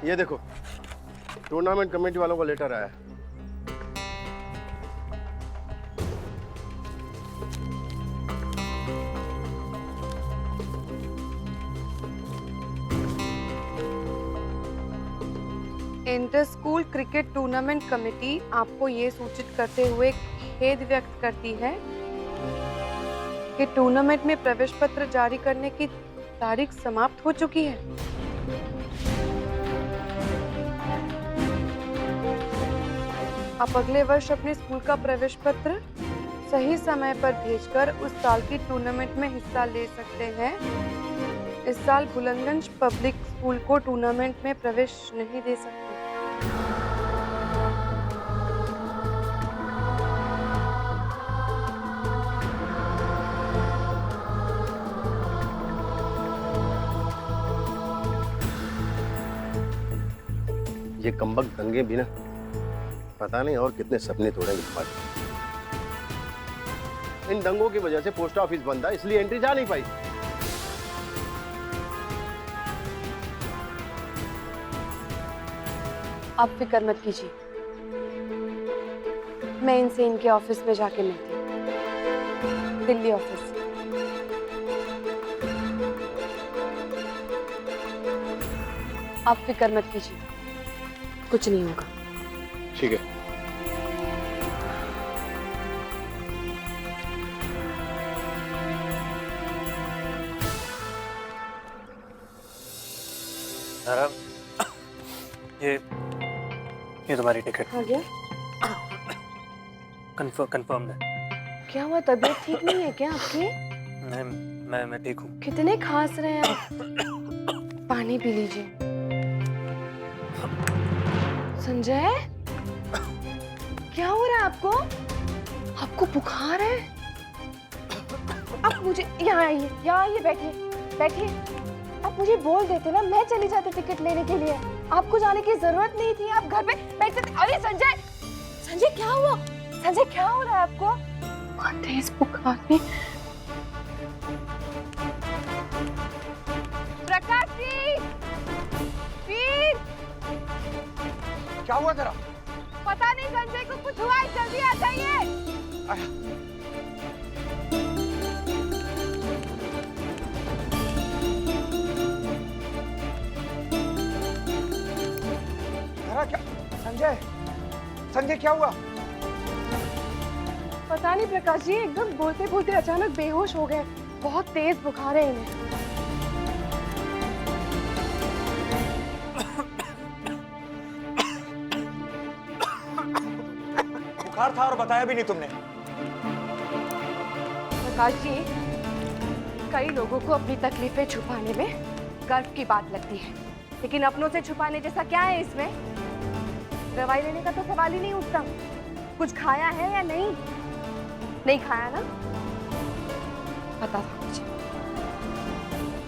ये देखो, tournament committee वालों का लेटर आया है। Inter school cricket tournament committee आपको ये सूचित करते हुए खेद व्यक्त करती है कि टूर्नामेंट में प्रवेश पत्र जारी करने की तारीख समाप्त हो चुकी है। आप अगले वर्ष अपने स्कूल का प्रवेश पत्र सही समय पर भेजकर उस साल की टूर्नामेंट में हिस्सा ले सकते हैं। इस साल बुलंदगंज पब्लिक स्कूल को टूर्नामेंट में प्रवेश नहीं दे सकते। ये कमबख्त दंगे भी ना पता नहीं और कितने सपने तोड़ेंगे हमारे। इन दंगों की वजह से पोस्ट ऑफिस बंद था, इसलिए एंट्री जा नहीं पाई। आप फिक्र मत कीजिए, मैं इनसे इनके ऑफिस में जाके मिलती हूँ, दिल्ली ऑफिस। आप फिक्र मत कीजिए, कुछ नहीं होगा। ठीक है। धर्म, ये तुम्हारी टिकट। आ गया? कंफर्म है। क्या हुआ, तबीयत ठीक नहीं है क्या आपकी? नहीं, मैं ठीक हूँ। कितने खांस रहे हैं आप? पानी पी लीजिए। संजय, क्या हो रहा है आपको? आपको बुखार है? आप मुझे यहाँ आइए, बैठिए। आप मुझे बोल देते ना, मैं चली जाती टिकट लेने के लिए। आपको जाने की जरूरत नहीं थी, आप घर पे बैठ सकते। अरे संजय क्या हुआ? संजय क्या हो रहा है आपको? बहुत तेज बुखार है। प्रकाश जी, वीर, क्या हुआ तेरा? पता नहीं, संजय को कुछ हुआ है, जल्दी आ जाइए। क्या? संजय क्या हुआ? पता नहीं प्रकाश जी, एकदम बोलते बोलते अचानक बेहोश हो गए। बहुत तेज बुखार है इन्हें। बुखार था और बताया भी नहीं तुमने। प्रकाश जी, कई लोगों को अपनी तकलीफें छुपाने में गर्व की बात लगती है, लेकिन अपनों से छुपाने जैसा क्या है इसमें? दवाई लेने का तो सवाल ही नहीं उठता। कुछ खाया है या नहीं? नहीं खाया ना? पता था मुझे।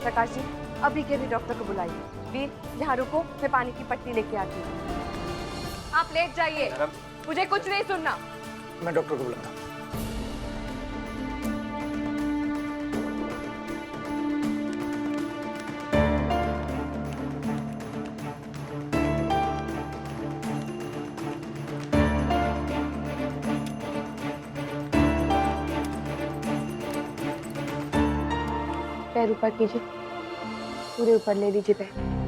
प्रकाश जी, अभी के भी डॉक्टर को बुलाइए। वीर, यहाँ रुको, मैं पानी की पट्टी लेके आती हूँ। आप लेट जाइए, मुझे कुछ नहीं सुनना। मैं डॉक्टर को बुलाता हूँ। पैर ऊपर कीजिए, पूरे ऊपर ले लीजिए पैर।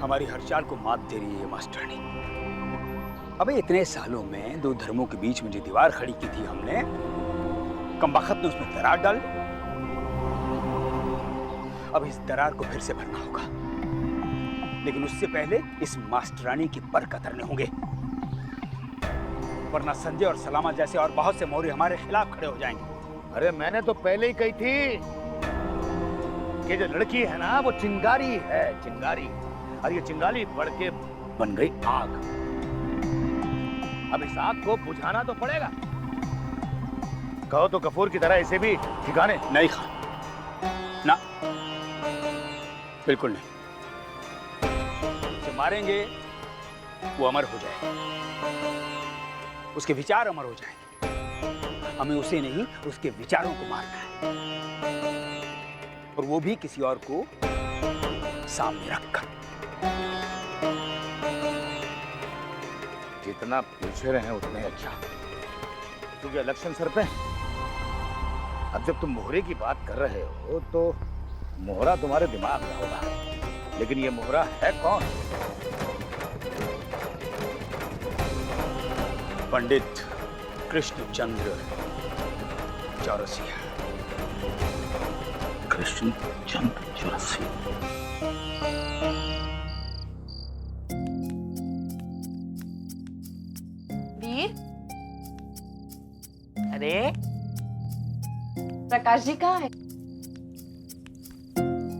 हमारी हर चाल को मात दे रही है ये मास्टरनी। अबे इतने सालों में दो धर्मों के बीच में जो दीवार खड़ी की थी हमने, कमबख्त ने उसमें दरार डाल दी। अब इस दरार को फिर से भरना होगा, लेकिन उससे पहले इस मास्टरानी की पर कतरने होंगे, वरना संजय और सलामा जैसे और बहुत से मौर्य हमारे खिलाफ खड़े हो जाएंगे। अरे मैंने तो पहले ही कही थी कि जो लड़की है ना वो चिंगारी है, चिंगारी, और ये चिंगारी बढ़ के बन गई आग। अब इस आग को बुझाना तो पड़ेगा। कहो तो कपूर की तरह इसे भी ठिकाने। नहीं खान, ना, बिल्कुल नहीं। उसे मारेंगे वो अमर हो जाएगा, उसके विचार अमर हो जाएंगे। हमें उसे नहीं, उसके विचारों को मारना है, और वो भी किसी और को सामने रखकर। जितना पूछे रहे उतने अच्छा, क्योंकि इलेक्शन सर पे। अब जब तुम मोहरे की बात कर रहे हो तो मोहरा तुम्हारे दिमाग में होगा, लेकिन ये मोहरा है कौन? पंडित कृष्णचंद्र चौरसिया। कृष्णचंद्र चौरसिया। वीर, अरे प्रकाश जी कहाँ है?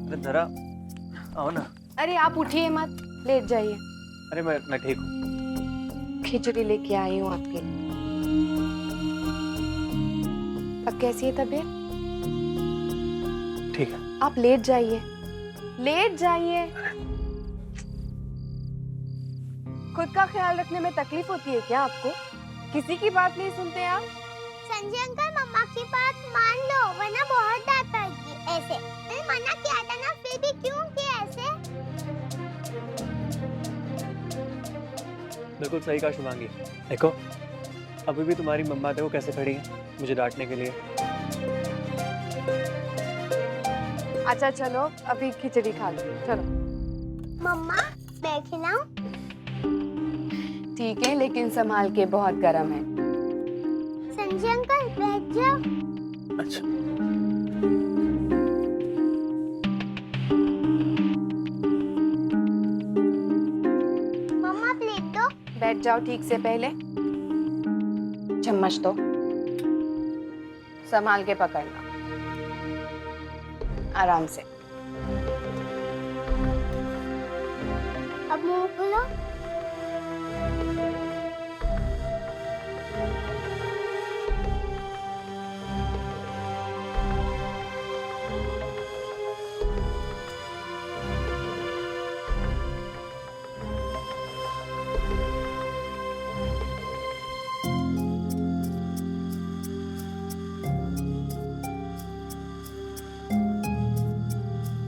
अरे जरा आओ ना। अरे आप उठिए मत, लेट जाइए। अरे मैं ठीक हूँ। खिचड़ी लेके आई हूँ आपके लिए। अब कैसी है तबीयत? ठीक है। आप लेट जाइए, लेट जाइए। खुद का ख्याल रखने में तकलीफ होती है क्या आपको? किसी की बात नहीं सुनते आप? संजय अंकल, मम्मा की बात मान लो, वरना बहुत डांट पड़ेगी। ऐसे मैंने मना किया था ना, फिर भी क्यों किया ऐसे? बिल्कुल सही कहा शुभांगी। देखो अभी भी तुम्हारी मम्मा देखो कैसे खड़ी है मुझे डांटने के लिए। अच्छा चलो, अभी खिचड़ी खा लो, चलो। मम्मा मैं खिलाऊं? ठीक है, लेकिन संभाल के, बहुत गर्म है। संजय अंकल बैठ जाओ। अच्छा। मम्मा प्लेट दो। बैठ जाओ ठीक से, पहले चम्मच दो, संभाल के पकड़ना, आराम से। अब मुंह खोलो।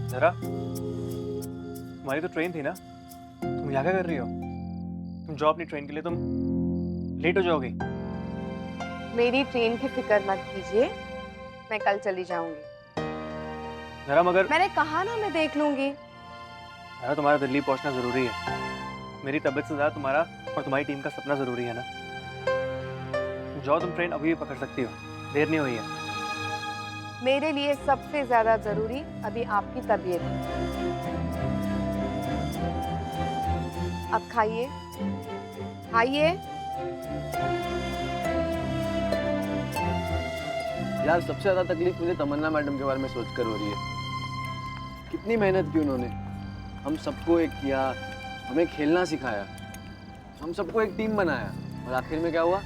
जरा तुम्हारी तो ट्रेन थी ना, तुम यहाँ क्या कर रही हो? तुम जाओ अपनी ट्रेन के लिए, तुम लेट हो जाओगी। मेरी ट्रेन की फिक्र मत कीजिए, मैं कल चली जाऊंगी। जरा मगर मैंने कहा ना, मैं देख लूंगी। जरा तुम्हारा दिल्ली पहुंचना जरूरी है। मेरी तबीयत से ज्यादा तुम्हारा और तुम्हारी टीम का सपना जरूरी है ना। जाओ, तुम ट्रेन अभी भी पकड़ सकती हो, देर नहीं हुई है। मेरे लिए सबसे ज्यादा जरूरी अभी आपकी तबीयत है। अब खाइए, खाइए। यार सबसे ज्यादा तकलीफ मुझे तमन्ना मैडम के बारे में सोचकर हो रही है। कितनी मेहनत की उन्होंने, हम सबको एक किया, हमें खेलना सिखाया, हम सबको एक टीम बनाया, और आखिर में क्या हुआ?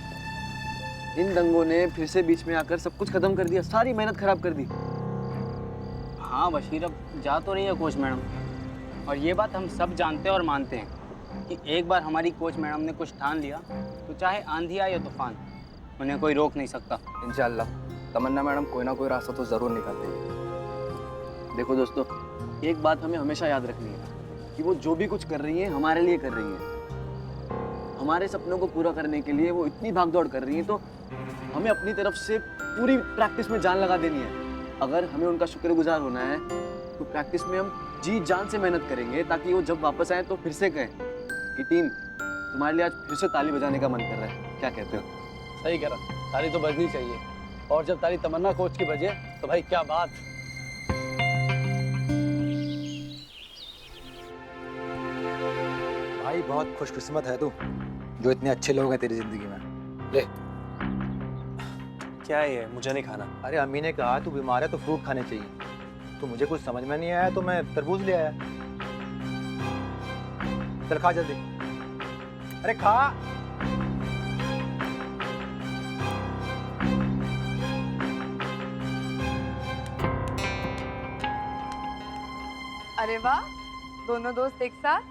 इन दंगों ने फिर से बीच में आकर सब कुछ खत्म कर दिया, सारी मेहनत खराब कर दी। हाँ बशीर, अब जा तो रही है कोच मैडम, और ये बात हम सब जानते हैं और मानते हैं कि एक बार हमारी कोच मैडम ने कुछ ठान लिया तो चाहे आंधी आए या तूफान, उन्हें कोई रोक नहीं सकता। इंशाल्लाह तमन्ना मैडम कोई ना कोई रास्ता तो जरूर निकाल देंगी। देखो दोस्तों, एक बात हमें हमेशा याद रखनी है कि वो जो भी कुछ कर रही हैं हमारे लिए कर रही हैं। हमारे सपनों को पूरा करने के लिए वो इतनी भागदौड़ कर रही हैं, तो हमें अपनी तरफ से पूरी प्रैक्टिस में जान लगा देनी है। अगर हमें उनका शुक्रगुजार होना है तो प्रैक्टिस में हम जी जान से मेहनत करेंगे, ताकि वो जब वापस आए तो फिर से कहें कि टीम तुम्हारे लिए आज फिर से ताली बजाने का मन कर रहा है। क्या कहते हो? सही कह रहा, ताली तो बजनी चाहिए। और जब तारी तमन्ना कोच की बजे तो भाई क्या बात। भाई बहुत खुशकिस्मत है तू जो इतने अच्छे लोग हैं तेरी जिंदगी में। ले, क्या है ये? मुझे नहीं खाना। अरे अम्मी ने कहा तू बीमार है तो फ्रूट खाने चाहिए, तो मुझे कुछ समझ में नहीं आया तो मैं तरबूज ले आया। चल खा जल्दी, अरे खा। अरे वाह, दोनों दोस्त एक साथ।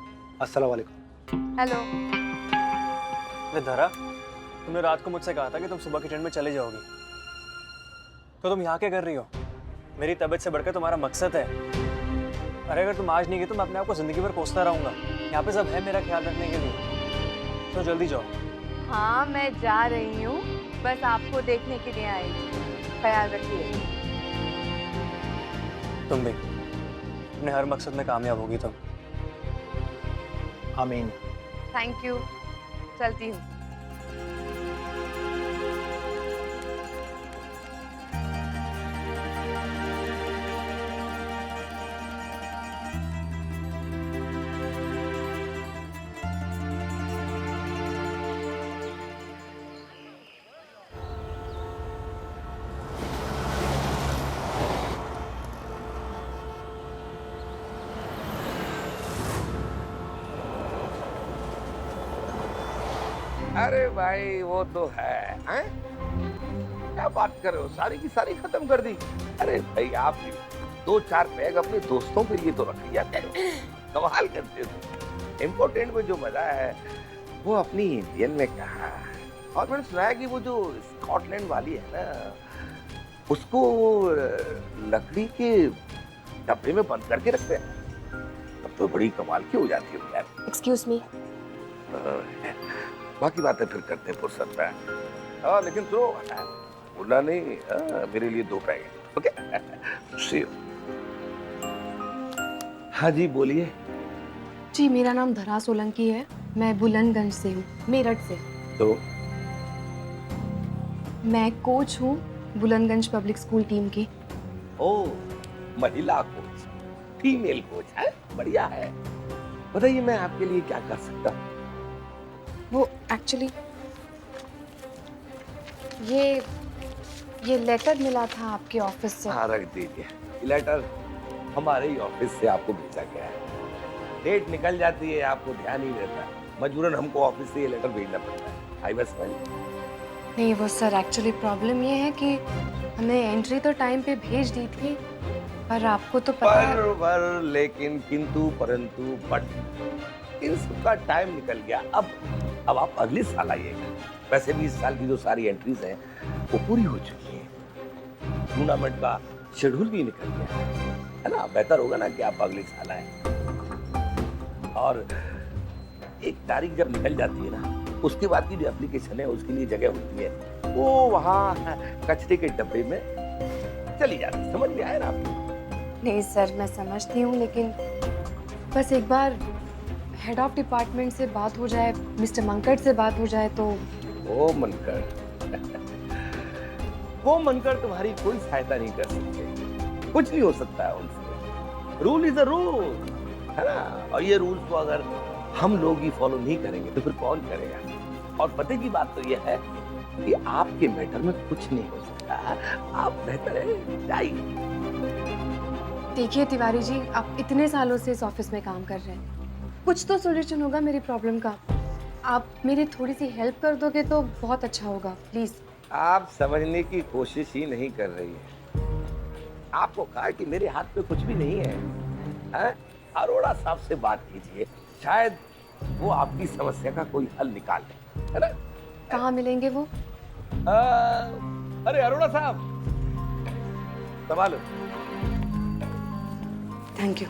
अस्सलाम वालेकुम। हेलो। अरे धरा, तुमने रात को मुझसे कहा था कि तुम सुबह की ट्रेन में चले जाओगी, तो तुम यहाँ क्या कर रही हो? मेरी तबीयत से बढ़कर तुम्हारा मकसद है। अरे अगर तुम आज नहीं गई तो मैं अपने आप को जिंदगी भर कोसता रहूंगा। यहाँ पे सब है मेरा ख्याल रखने के लिए, तो जल्दी जाओ। हाँ मैं जा रही हूँ, बस आपको देखने के लिए आई थी। ख्याल रखिए। तुम भी अपने हर मकसद में कामयाब होगी तुम। आमीन। थैंक यू, चलती हूँ। अरे भाई वो तो है, हैं? क्या बात कर रहे हो, सारी की सारी खत्म कर दी। अरे भाई आप भी 2-4 बैग अपने दोस्तों के लिए तो रख लिया करो, कमाल करते हो। इम्पोर्टेंट में जो मजा है वो अपनी इंडियन में कहा। और मैंने सुना है कि वो जो स्कॉटलैंड वाली है ना, उसको लकड़ी के डब्बे में बंद करके रखते हैं। अब तो बड़ी कमाल की हो जाती है यार। Excuse me. बाकी बातें फिर करते हैं फुर्सत में। लेकिन तो बोला नहीं, मेरे लिए 2 पैकेट। Okay, C you. हाँ जी बोलिए। जी मेरा नाम धरा सोलंकी है, मैं बुलंदगंज से हूँ, मेरठ से। तो मैं कोच हूँ बुलंदगंज पब्लिक स्कूल टीम की। ओ, महिला कोच, फीमेल कोच है, बढ़िया है। बताइए मैं आपके लिए क्या कर सकता हूँ? वो एक्चुअली ये लेटर मिला था आपके ऑफिस से। हाँ रख दीजिए। लेटर हमारे ही ऑफिस से आपको भेजा गया है। डेट निकल जाती है, आपको ध्यान ही रहता है, मजबूरन हमको ऑफिस से ये लेटर भेजना पड़ता है। आई बस नहीं वो सर, एक्चुअली प्रॉब्लम ये है कि हमने एंट्री तो टाइम पे भेज दी थी, पर आपको तो पता है। पर लेकिन किंतु परंतु बट इन सबका टाइम निकल गया। अब आप अगले साल आइएगा। वैसे भी इस साल की जो सारी एंट्रीज हैं वो पूरी हो चुकी हैं। टूर्नामेंट का शेड्यूल भी निकल गया है ना। बेहतर होगा ना कि आप अगले साल आए। और एक तारीख जब निकल जाती है ना, उसके बाद की जो एप्लीकेशन है उसके लिए जगह होती है, वो वहाँ कचरे के डब्बे में चली जाती है। समझ में आया ना आपको? नहीं सर मैं समझती हूँ, लेकिन बस एक बार हेड ऑफ डिपार्टमेंट से बात हो जाए, मिस्टर मंकड़ से बात हो जाए तो। वो मनकर वो मनकर तुम्हारी कोई सहायता नहीं कर सकते, कुछ नहीं हो सकता है उनसे। रूल इज अ रूल है ना, और ये रूल को अगर हम लोग ही फॉलो नहीं करेंगे तो फिर कौन करेगा। और पते की बात तो यह है कि आपके मैटर में कुछ नहीं हो सकता। आप बेहतर है जाइए। देखिए तिवारी जी, आप इतने सालों से इस ऑफिस में काम कर रहे हैं, कुछ तो सोल्यूशन होगा मेरी प्रॉब्लम का। आप मेरी थोड़ी सी हेल्प कर दोगे तो बहुत अच्छा होगा, प्लीज। आप समझने की कोशिश ही नहीं कर रही है। आपको कहा कि मेरे हाथ में कुछ भी नहीं है। अरोड़ा साहब से बात कीजिए, शायद वो आपकी समस्या का कोई हल निकाल ले, है ना? कहाँ मिलेंगे वो? अरे अरोड़ा साहब, संभालो। Thank you.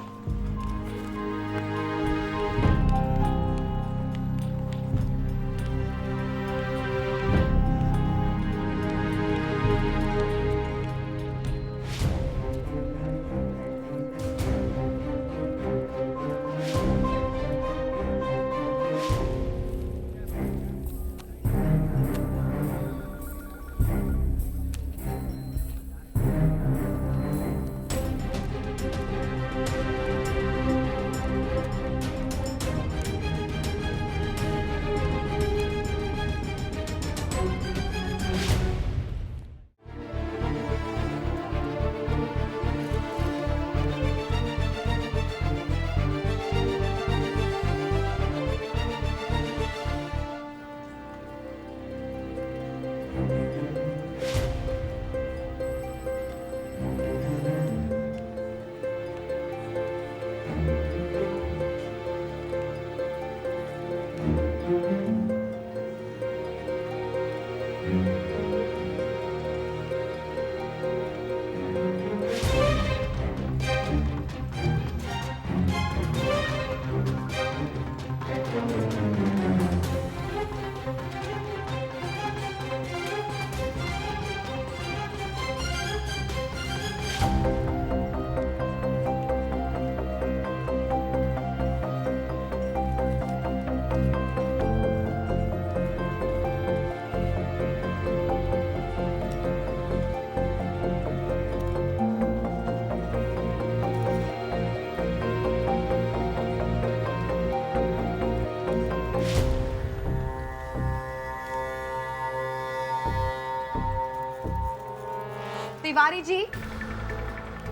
तिवारी जी,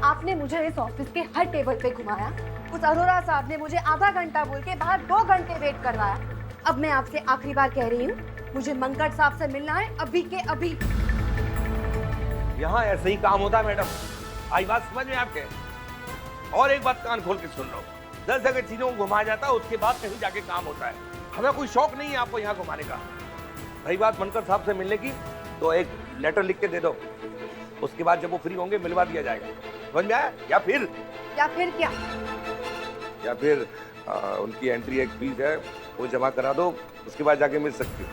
आपने मुझे इस ऑफिस के हर टेबल पे घुमाया। उस अरोरा साहब ने मुझे आधा घंटा बोल के बाहर 2 घंटे वेट करवाया। अब मैं आपसे आखिरी बार कह रही हूँ, मुझे मंकट साहब से मिलना है अभी के अभी। यहाँ ऐसे ही काम होता है मैडम, आई बात समझ में आपके? और एक बात कान खोल के सुन लो, 10 जगह चीजों को घुमाया जाता है, उसके बाद कहीं जाके काम होता है। हमें कोई शौक नहीं है आपको यहाँ घुमाने का। रही बात मनकर साहब से मिलने की, तो एक लेटर लिख के दे दो, उसके बाद जब वो फ्री होंगे मिलवा दिया जाएगा। समझ में आया? या फिर क्या? या फिर उनकी एंट्री एक फीस है, वो जमा करा दो, उसके बाद जाके मिल सकती हो।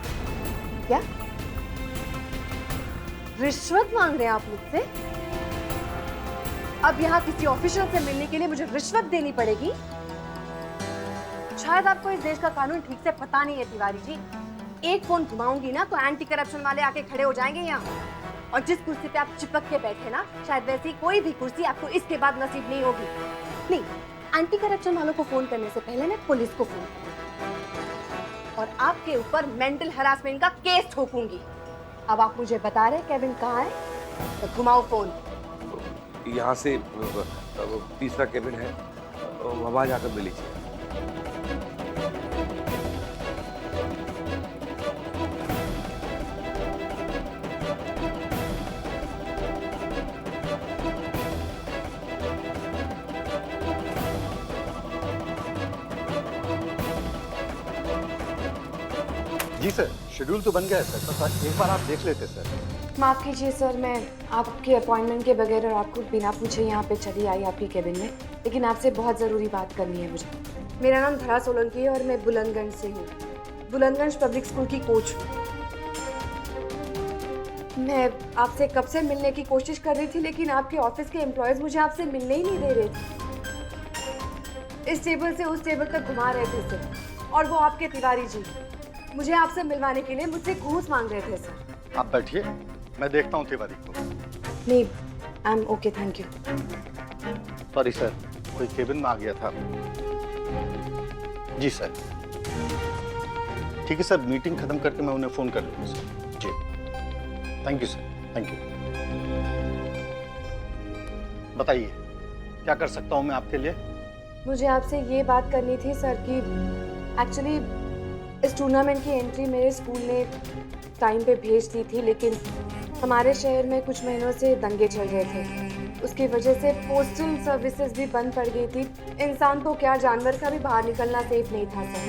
क्या रिश्वत मांग रहे हैं आप मुझसे? अब यहाँ किसी ऑफिसर से मिलने के लिए मुझे रिश्वत देनी पड़ेगी? शायद आपको इस देश का कानून ठीक से पता नहीं है तिवारी जी। एक फोन घुमाऊंगी ना तो एंटी करप्शन वाले आके खड़े हो जाएंगे यहाँ। और जिस कुर्सी पे आप चिपक के बैठे ना, शायद वैसी कोई भी कुर्सी आपको इसके बाद नसीब नहीं होगी। नहीं, एंटी करप्शन वालों को फोन करने से पहले मैं पुलिस को फोन करूंगी और आपके ऊपर मेंटल हरासमेंट का केस ठोकूंगी। अब आप मुझे बता रहे केविन कहाँ है? तो घुमाओ फोन। यहाँ से तीसरा केबिन है, वहां जाकर मिल लीजिए। जी सर, शेड्यूल तो बन गया है सर, एक बार आप देख लेते सर। माफ कीजिए सर, मैं आपके अपॉइंटमेंट के बगैर और आपको बिना पूछे यहाँ पे चली आई आपकी केबिन में, लेकिन आपसे बहुत ज़रूरी बात करनी है मुझे। मेरा नाम धरा सोलंकी है और मैं बुलंदगंज से हूँ। बुलंदगंज पब्लिक स्कूल की कोच हूँ। मैं आपसे कब से मिलने की कोशिश कर रही थी, लेकिन आपके ऑफिस के एम्प्लॉयज़ मुझे आपसे मिलने ही नहीं दे रहे थे। इस टेबल से उस टेबल तक घुमा रहे थे सर, और वो आपके तिवारी जी मुझे आपसे मिलवाने के लिए मुझसे घूस मांग रहे थे सर। आप बैठिए, मैं देखता हूँ तिवारी को। नहीं, I am okay, thank you. Sorry sir, कोई केबिन में आ गया था। जी सर। ठीक है सर, मीटिंग खत्म करके मैं उन्हें फोन कर लूँगा सर। जी thank you sir, thank you. बताइए क्या कर सकता हूँ मैं आपके लिए? मुझे आपसे ये बात करनी थी सर कि एक्चुअली इस टूर्नामेंट की एंट्री मेरे स्कूल ने टाइम पे भेज दी थी, लेकिन हमारे शहर में कुछ महीनों से दंगे चल रहे थे। उसकी वजह से पोस्टल सर्विसेज भी बंद पड़ गई थी। इंसान तो क्या, जानवर का भी बाहर निकलना सेफ नहीं था सर।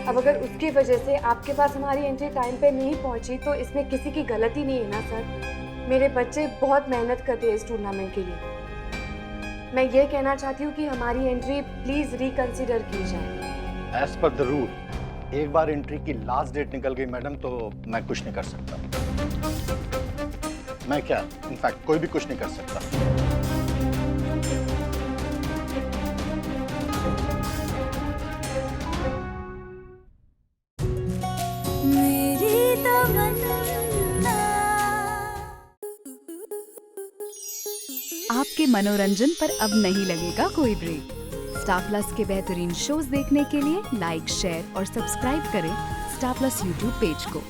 अब अगर उसकी वजह से आपके पास हमारी एंट्री टाइम पे नहीं पहुंची तो इसमें किसी की गलती नहीं है ना सर। मेरे बच्चे बहुत मेहनत करते हैं इस टूर्नामेंट के लिए। मैं ये कहना चाहती हूँ कि हमारी एंट्री प्लीज रिकंसिडर की जाए। एज पर द रूल, एक बार एंट्री की लास्ट डेट निकल गई मैडम तो मैं कुछ नहीं कर सकता। मैं क्या, इनफैक्ट कोई भी कुछ नहीं कर सकता। आपके मनोरंजन पर अब नहीं लगेगा कोई ब्रेक। स्टार प्लस के बेहतरीन शोज देखने के लिए लाइक, शेयर और सब्सक्राइब करें स्टार प्लस यूट्यूब पेज को।